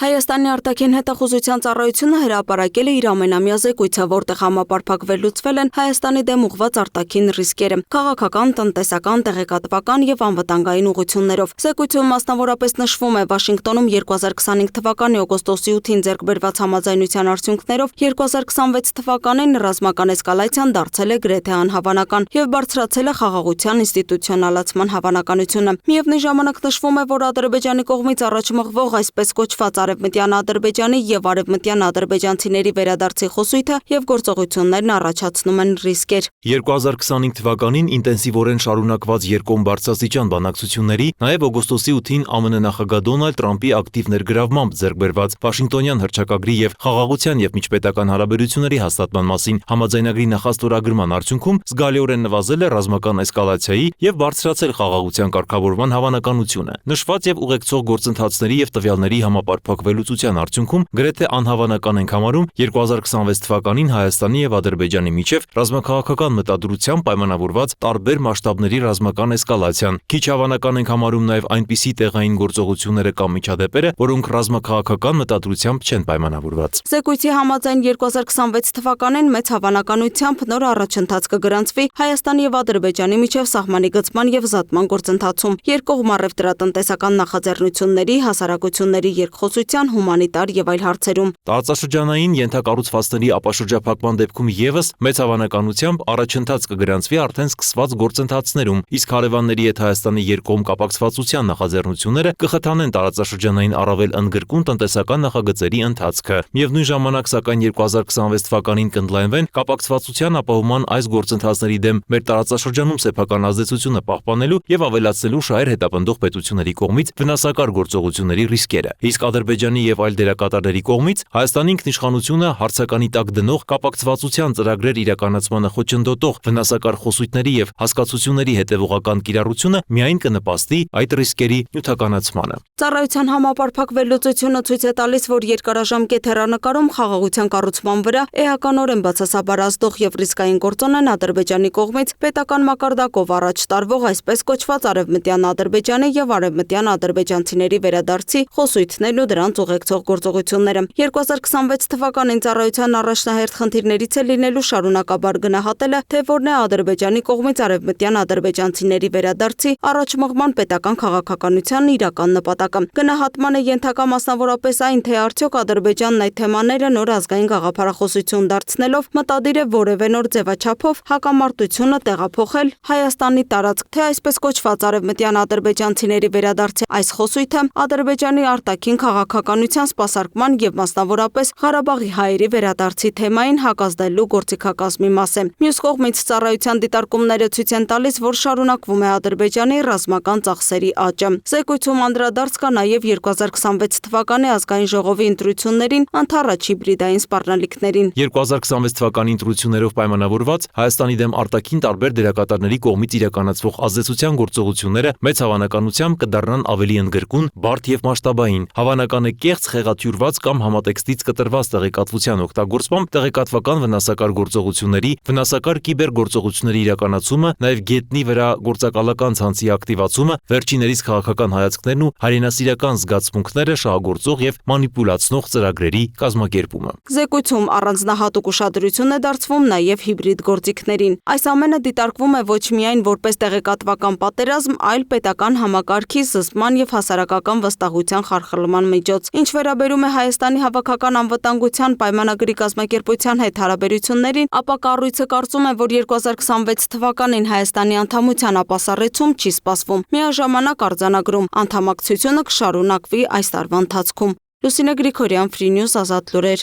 Հայաստանի արտաքին հետախուզության ծառայությունը հրապարակել է իր ամենամյա զեկույցը, որտեղ համապարփակվելուծվել են Հայաստանի դեմ ուղղված արտաքին ռիսկերը, քաղաքական, տնտեսական, տեղեկատվական եւ անվտանգային ուղղություններով։ Զեկույցում մասնավորապես նշվում է Վաշինգտոնում 2025 թվականի օգոստոսի 8-ին ձեռք բերված համաձայնության արդյունքներով 2026 թվականին ռազմական էսկալացիան դարձել է գրեթե անհավանական եւ բարձրացել է խաղաղության ինստիտուցիոնալացման հավանականությունը։ Միևնույն ժամանակ նշվում է, որ Ադրբեջանի կողմից առաջ մղվող այսպես կոչված Արևմտյան Ադրբեջանի եւ արևմտյան ադրբեջանցիների վերադարձի խոսույթը եւ գործողություններն առաջացնում են ռիսկեր։ 2025 թվականին ինտենսիվորեն շարունակված երկկողմ բարձրաստիճան բանակցությունների, նաեւ օգոստոսի 8-ին ԱՄՆ նախագահ Դոնալդ Տրամփի ակտիվ ներգրավմամբ ձեռք բերված Վաշինգտոնյան հռչակագրի եւ խաղաղության եւ միջպետական հարաբերությունների հաստատման մասին համաձայնագրի նախաստորագրման արդյունքում զգալիորեն նվազել է ռազմական էսկալացիայի եւ բարձրացել խաղաղության կարգավորման հավանականությունը։ Նշված եւ ուղեկցող գործընթացների եւ տվյալների համապարփակվելուծության արդյունքում գրեթե անհավանական ենք համարում 2026 թվականին Հայաստանի եւ Ադրբեջանի միջև ռազմաքաղաքական մտադրությամբ պայմանավորված տարբեր մասշտաբների ռազմական էսկալացիան։ Քիչ հավանական ենք համարում նաեւ այնպիսի տեղային գործողությունները կամ միջադեպերը, որոնք ռազմաքաղաքական մտադրությամբ չեն պայմանավորված։ Զեկույցի համաձայն 2026 թվականին մեծ հավանականությամբ նոր առաջընթաց կգրանցվի Հայաստանի եւ Ադրբեջանի միջև սահմանի գծման եւ զատման գործընթացում, երկկողմ առևտրատնտեսական նախաձեռնությունների, հասարակությունների երկխոսության, հումանիտար եւ այլ հարցերում։ Տարածաշրջանային ենթակառուցվածքների ապաշրջափակման դեպքում եւս մեծ հավանականությամբ առաջընթաց կգրանցվի արդեն սկսված գործընթացներում, իսկ հարևանների հետ Հայաստանի երկկողմ կապակցվածության նախաձեռնությունները կխթանեն տարածաշրջանային առավել ընդգրկուն տնտեսական նախագծերի ընթացքը։ Միևնույն ժամանակ, սակայն 2026 թվականին կընդլայնվեն կապակցվածության ապահովման այս գործընթացների դեմ մեր տարածաշրջանում սեփական ազդեցությունը պահպանելու եւ ավելացնելու շահեր հետապնդող պետությունների կողմից վնասակար գործողությունների ռիսկերը։ Իսկ Ադրբեջանի եւ այլ դերակատարների կողմից Հայաստանի ինքնիշխանությունը հարցականի տակ դնող կապակցվածության ծրագրեր իրականացմանը խոչընդոտող վնասակար խոսույթների եւ հասկացությունների հետեւողական կիրառությունը միայն կնպաստի այդ ռիսկերի նյութականացմանը։ Ծառայության համապարփակվելուծությունը ցույց է տալիս, որ երկարաժամկետ հեռանկարում խաղաղության կառուցման վրա էականորեն բացասաբար ազդող եւ ռիսկային գործոն են Ադրբեջանի կողմից պետական մակարդակով առաջ տարվող այսպես կոչված Արևմտյան Ադրբեջանի եւ արևմտյան ադրբեջանցիների վերադարձի խոսույթներն ու դրանց ուղեկցող գործողությունները։ 2026 թվականին ծառայության առաջնահերթ խնդիրներից է լինելու շարունակաբար գնահատելը, թե որն է Ադրբեջանի կողմից արևմտյան ադրբեջանցիների վերադարձի առաջմղման պետական քաղաքականության իրական նպատակը։ Գնահատման է ենթակա մասնավորապես այն, թե արդյոք Ադրբեջանն այդ թեմաները նոր ազգային գաղափարախոսություն դարձնելով մտադիր է որևէ նոր ձևաչափով հակամարտությունը տեղափոխել Հայաստանի տարածք, թե այսպես կոչված արևմտյան ադրբեջանցիների վերադարձի այս խոսույթը Ադրբեջանի արտաքին քաղաքականության սպասարկման եւ մասնավորապես Ղարաբաղի հայերի վերադարձի թեմային հակազդելու գործիքակազմի մաս է։ Մյուս կողմից ծառայության դիտարկումները ցույց են տալիս, որ շարունակվում է Ադրբեջանի ռազմական ծախսերի աճը։ Զեկույցում անդրադարձ կա նաեւ 2026 թվականի ազգային ժողովի ընտրություններին ընդառաջ հիբրիդային սպառնալիքներին։ 2026 թվականի ընտրություններով պայմանավորված Հայաստանի դեմ արտաքին տարբեր դերակատարների կողմից իրականացվող ազդեցության գործողությունները մեծ հավանականությամբ կդառնան ավելի ընդգրկուն, բարդ եւ մասշտաբային։ Հավանական է կեղծ, խեղաթյուրված կամ համատեքստից կտրված տեղեկատվության օգտագործմամբ տեղեկատվական վնասակար գործողությունների, վնասակար կիբերգործողությունների իրականացումը, նաեւ գետնի վրա գործակալական ցանցի ակտիվացումը, վերջիներիս քաղաքական հայացքներն ու հայրենասիրական զգացմունքները շահագործող եւ մանիպուլացնող ծրագրերի կազմակերպումը։ Զեկույցում առանձնահատուկ ուշադրություն է դարձվում նաեւ հիբրիդ գործիքներին։ Այս ամենը դիտարկվում է ոչ միայն որպես տեղեկատվական պատերազմ, այլ պետական համակարգի զսպման եւ հասարակական վստահության խարխլման միջոց։ Ինչ վերաբերում է Հայաստանի հավաքական անվտանգության պայմանագրի կազմակերպության հետ հարաբերություններին, ապա կառույցը կարծում է, որ 2026 թվականին Հայաստանի անդամության ապասառեցում չի սպասվում։ Միաժամանակ արձանագրում անդամակցությունը կշարունակվի այս տարվա ընթացքում։ Լուսինե Գրիգորյան, Free News, Ազատ լուրեր։